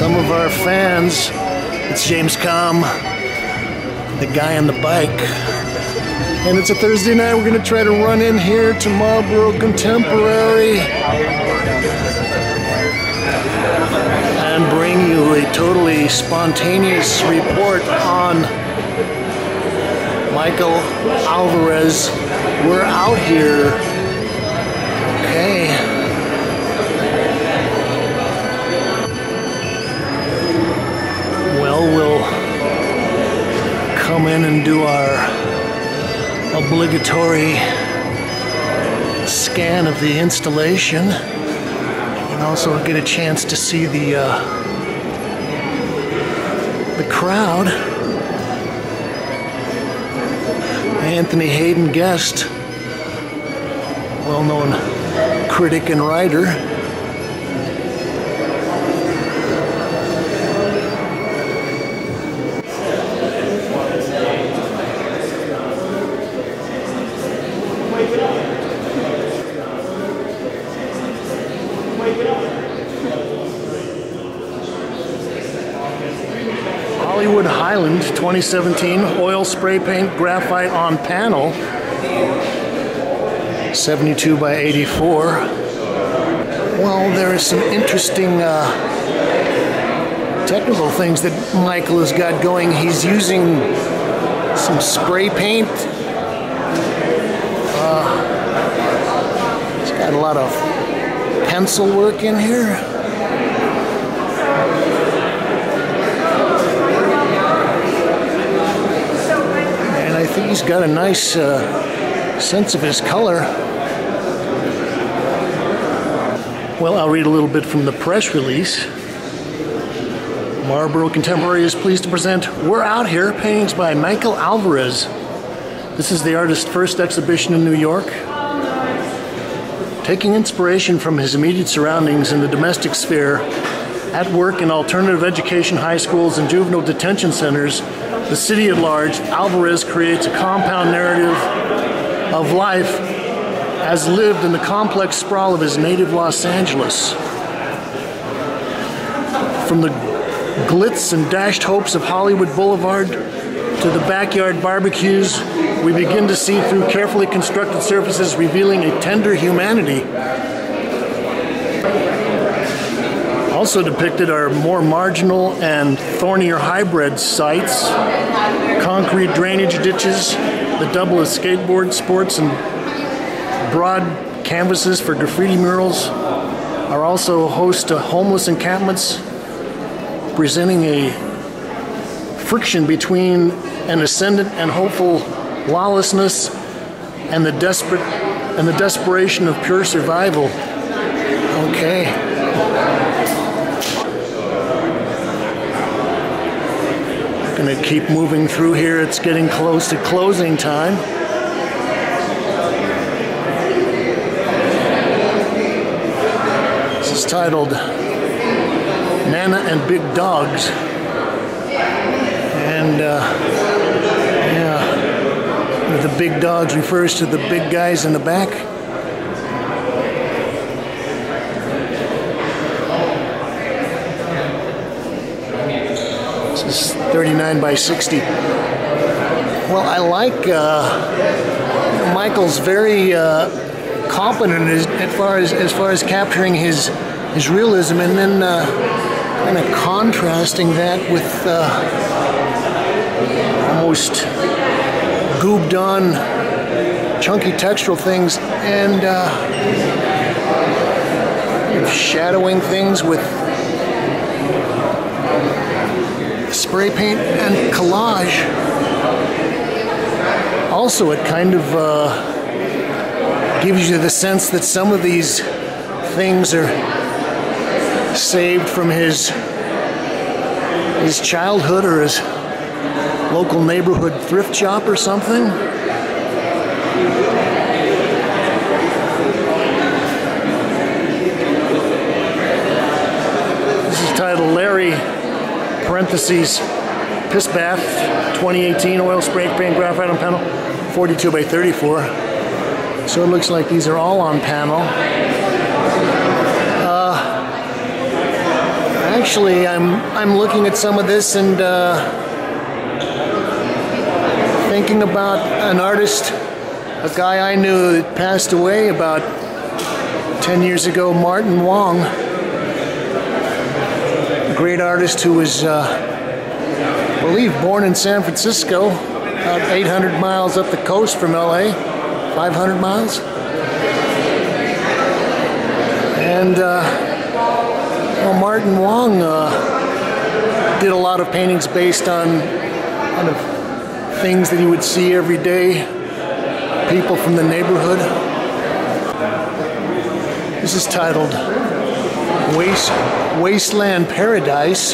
Some of our fans, it's James Kalm, the guy on the bike. And it's a Thursday night. We're going to try to run in here to Marlborough Contemporary and bring you a totally spontaneous report on Michael Alvarez. We're out here. Okay. Well, we'll come in and do our obligatory scan of the installation, and also get a chance to see the crowd. Anthony Hayden Guest, well-known critic and writer. Hollywood Highland 2017 oil spray paint graphite on panel, 72 by 84. Well, there are some interesting technical things that Michael has got going. He's using some spray paint. He's got a lot of pencil work in here. I think he's got a nice sense of his color. Well, I'll read a little bit from the press release. Marlborough Contemporary is pleased to present We're Out Here, paintings by Michael Alvarez. This is the artist's first exhibition in New York. Taking inspiration from his immediate surroundings in the domestic sphere, at work in alternative education high schools and juvenile detention centers, the city at large, Alvarez creates a compound narrative of life as lived in the complex sprawl of his native Los Angeles. From the glitz and dashed hopes of Hollywood Boulevard to the backyard barbecues, we begin to see through carefully constructed surfaces revealing a tender humanity. Also depicted are more marginal and thornier hybrid sites, concrete drainage ditches that double as skateboard sports, and broad canvases for graffiti murals are also host to homeless encampments, presenting a friction between an ascendant and hopeful lawlessness and the desperation of pure survival. Okay. Going to keep moving through here. It's getting close to closing time. This is titled Nana and Big Dogs. And yeah, the big dogs refers to the big guys in the back. This is 39 by 60. Well, I like Michael's very competent as far as capturing his realism, and then kind of contrasting that with almost goobed on chunky textural things, and shadowing things with spray paint and collage. Also, it kind of gives you the sense that some of these things are saved from his childhood or his local neighborhood thrift shop or something. This is titled Larry, parentheses, Piss Bath, 2018, oil spray paint graphite on panel, 42 by 34. So it looks like these are all on panel. Actually, I'm looking at some of this and thinking about an artist, a guy I knew that passed away about 10 years ago, Martin Wong, a great artist who was, I believe, born in San Francisco, about 800 miles up the coast from LA, 500 miles. And well, Martin Wong did a lot of paintings based on kind of things that you would see every day, people from the neighborhood. This is titled Wasteland Paradise.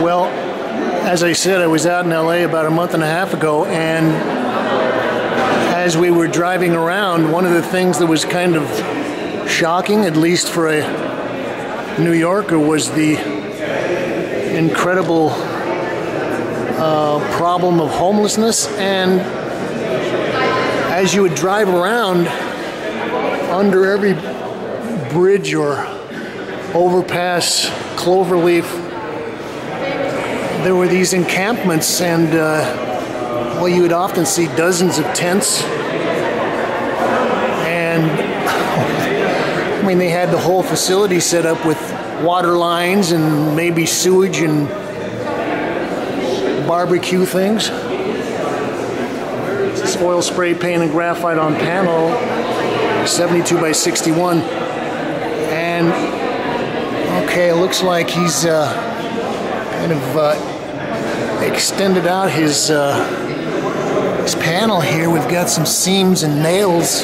Well, as I said, I was out in LA about a month and a half ago, and as we were driving around, one of the things that was kind of shocking, at least for a New Yorker, was the incredible problem of homelessness. And as you would drive around, under every bridge or overpass, cloverleaf, there were these encampments, and well, you would often see dozens of tents. And I mean, they had the whole facility set up with water lines and maybe sewage and barbecue things. This is oil spray paint and graphite on panel, 72 by 61. And okay, it looks like he's kind of extended out his panel here. We've got some seams and nails.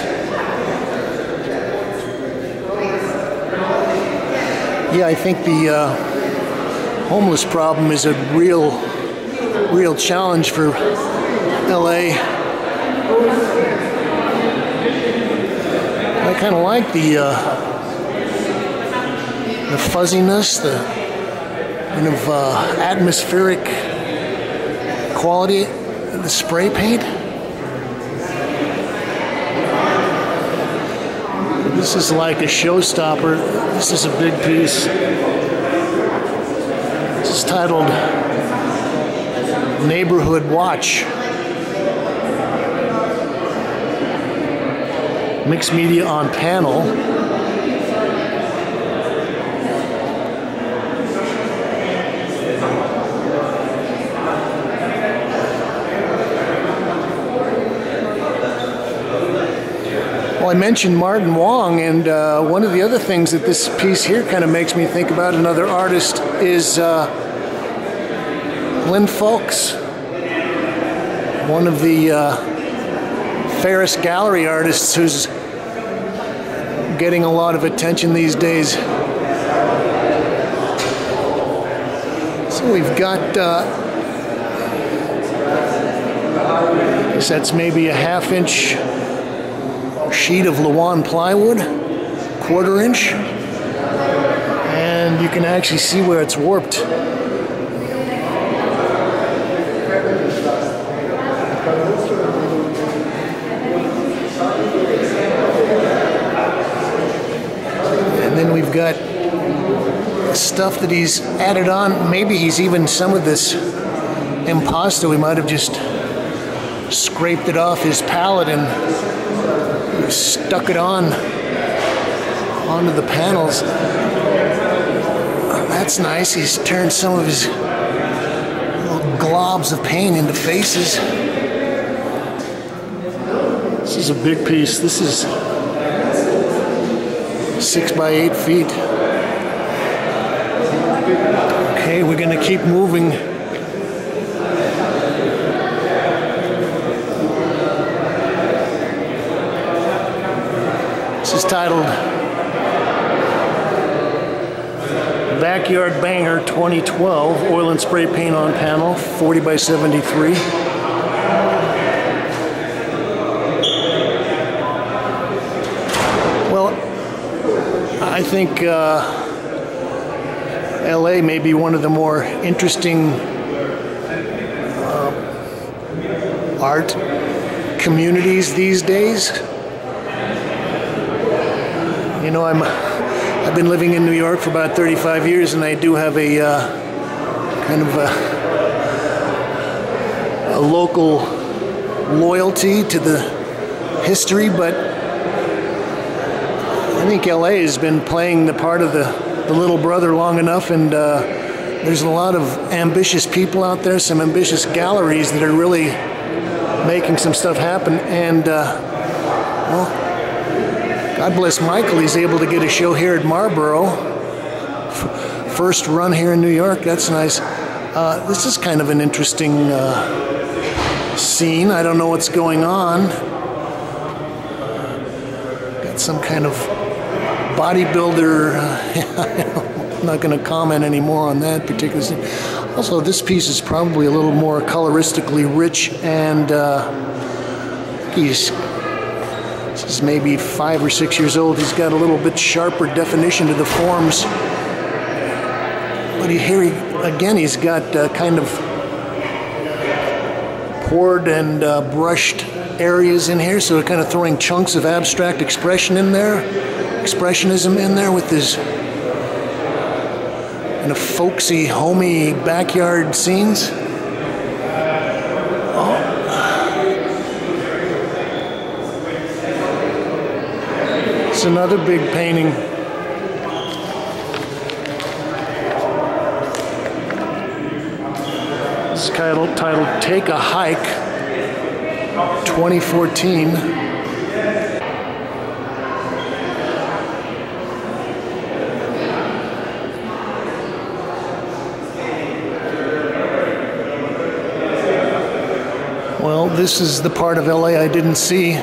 Yeah, I think the homeless problem is a real challenge for LA. I kind of like the fuzziness, the kind of atmospheric quality of the spray paint. This is like a showstopper. This is a big piece. This is titled Neighborhood Watch. Mixed media on panel. I mentioned Martin Wong, and one of the other things that this piece here kind of makes me think about, another artist, is Lynn Folks, one of the Ferris Gallery artists who's getting a lot of attention these days. So we've got, I guess that's maybe a half-inch sheet of Lawan plywood, 1/4 inch, and you can actually see where it's warped. And then we've got stuff that he's added on. Maybe he's even some of this impasto, he might have just scraped it off his palette and stuck it onto the panels. That's nice. He's turned some of his little globs of paint into faces. This is a big piece. This is 6 by 8 feet. Okay, we're going to keep moving. This is titled Backyard Banger 2012, oil and spray paint on panel, 40 by 73. Well, I think LA may be one of the more interesting art communities these days. You know, I'm I've been living in New York for about 35 years, and I do have a kind of a local loyalty to the history, but I think LA has been playing the part of the little brother long enough, and there's a lot of ambitious people out there, some ambitious galleries that are really making some stuff happen, and well, God bless Michael, he's able to get a show here at Marlborough. First run here in New York, that's nice. This is kind of an interesting scene. I don't know what's going on. Got some kind of bodybuilder. I'm not going to comment anymore on that particular scene. Also, this piece is probably a little more coloristically rich, and this is maybe 5 or 6 years old. He's got a little bit sharper definition to the forms. But here, again, he's got kind of poured and brushed areas in here, so kind of throwing chunks of abstract expressionism in there with his kind of folksy, homey backyard scenes. Oh. It's another big painting. It's titled Take a Hike, 2014. Well, this is the part of LA I didn't see.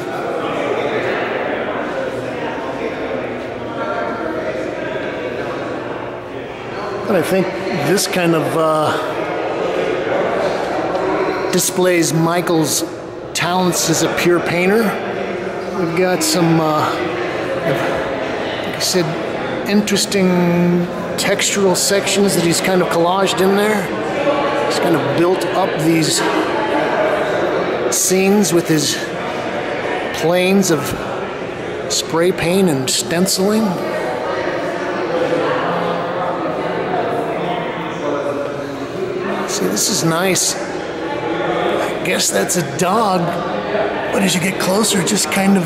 But I think this kind of displays Michael's talents as a pure painter. We've got some, like I said, interesting textural sections that he's kind of collaged in there. He's kind of built up these scenes with his planes of spray paint and stenciling. See, this is nice. I guess that's a dog, but as you get closer, it just kind of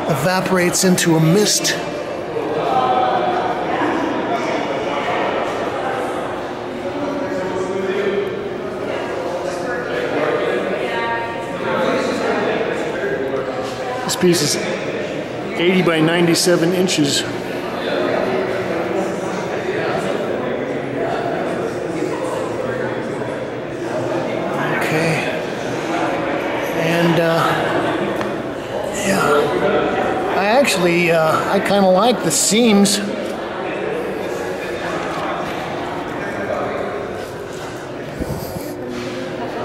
evaporates into a mist. This piece is 80 by 97 inches. I kind of like the seams.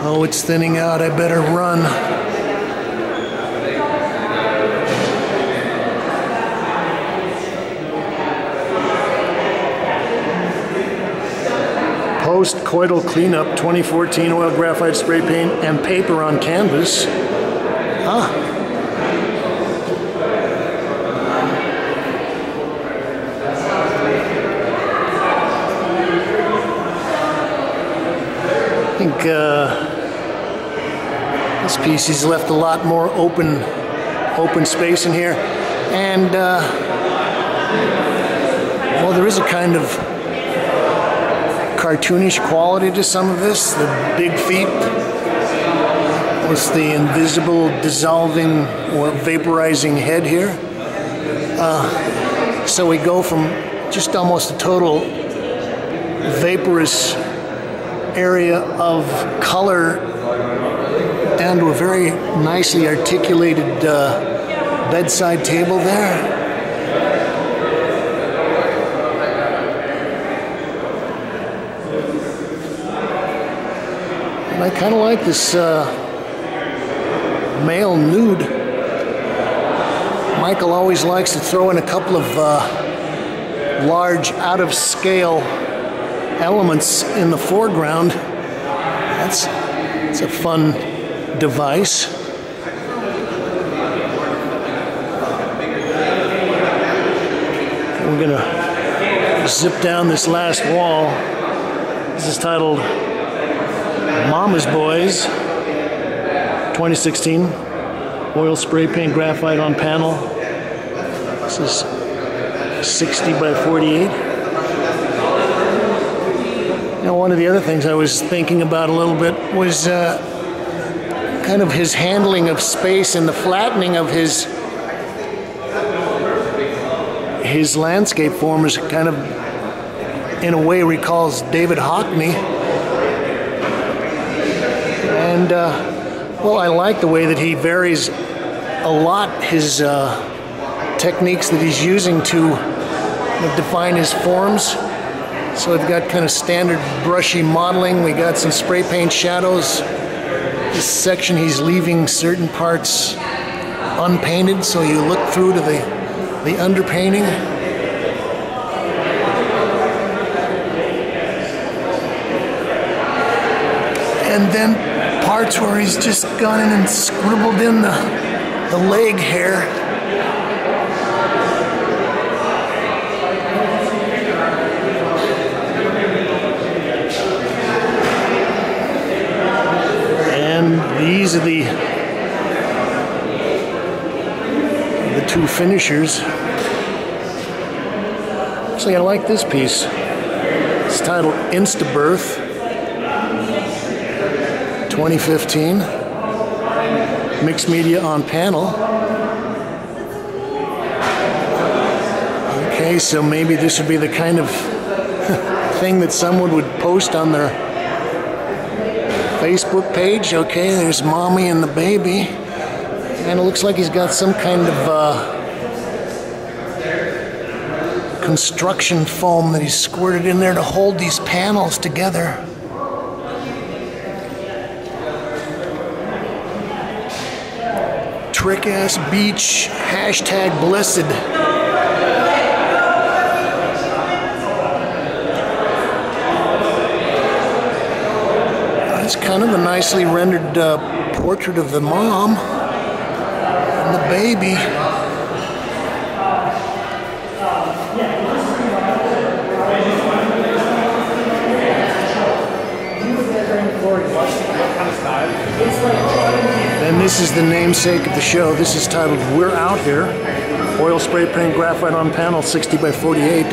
Oh, it's thinning out. I better run. Post-coital cleanup, 2014, oil graphite spray paint and paper on canvas. Huh. I think this piece he's left a lot more open space in here, and well, there is a kind of cartoonish quality to some of this. The big feet, it's the invisible dissolving or vaporizing head here. So we go from just almost a total vaporous area of color down to a very nicely articulated bedside table there. And I kind of like this male nude. Michael always likes to throw in a couple of large, out-of-scale elements in the foreground. It's a fun device. We're gonna zip down this last wall. This is titled Mama's Boys, 2016. Oil spray paint graphite on panel. This is 60 by 48. Now, one of the other things I was thinking about a little bit was kind of his handling of space and the flattening of his landscape forms. Kind of, in a way, recalls David Hockney. And well, I like the way that he varies a lot his techniques that he's using to define his forms. So we've got kind of standard brushy modeling. We got some spray paint shadows. This section he's leaving certain parts unpainted, so you look through to the underpainting. And then parts where he's just gone in and scribbled in the leg hair. These are the two finishers. Actually, I like this piece. It's titled Instabirth, 2015. Mixed media on panel. Okay, so maybe this would be the kind of thing that someone would post on their Facebook page. Okay, there's mommy and the baby, and it looks like he's got some kind of construction foam that he's squirted in there to hold these panels together. Trick-ass beach, hashtag blessed. It's kind of a nicely rendered portrait of the mom and the baby. And this is the namesake of the show. This is titled We're Out Here. Oil spray paint graphite on panel, 60 by 48.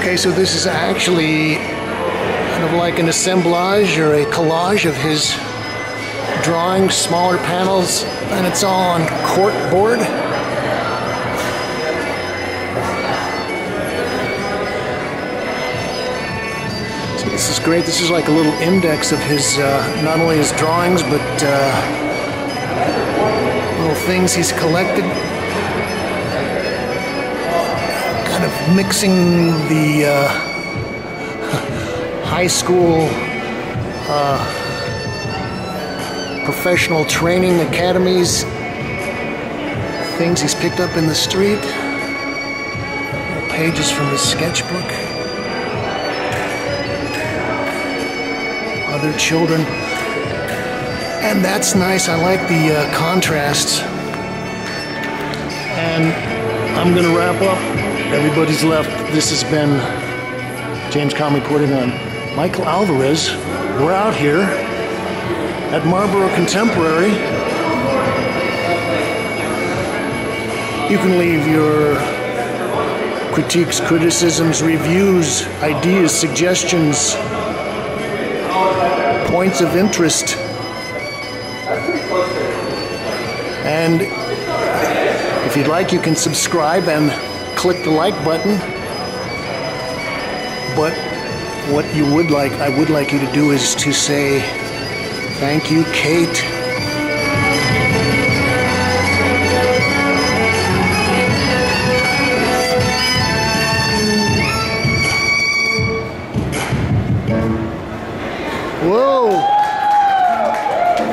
Okay, so this is actually kind of like an assemblage or a collage of his drawings, smaller panels, and it's all on cork board. So this is great. This is like a little index of his, not only his drawings, but little things he's collected. Kind of mixing the high school professional training academies, things he's picked up in the street, pages from his sketchbook, other children, and that's nice. I like the contrasts. And I'm gonna wrap up. Everybody's left. This has been James Kalm reporting on Michael Alvarez. We're out here at Marlborough Contemporary. You can leave your critiques, criticisms, reviews, ideas, suggestions, points of interest. And if you'd like, you can subscribe and click the like button. But what you would like, I would like you to do is to say, thank you, Kate. Whoa!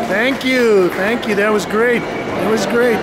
Thank you, that was great. That was great.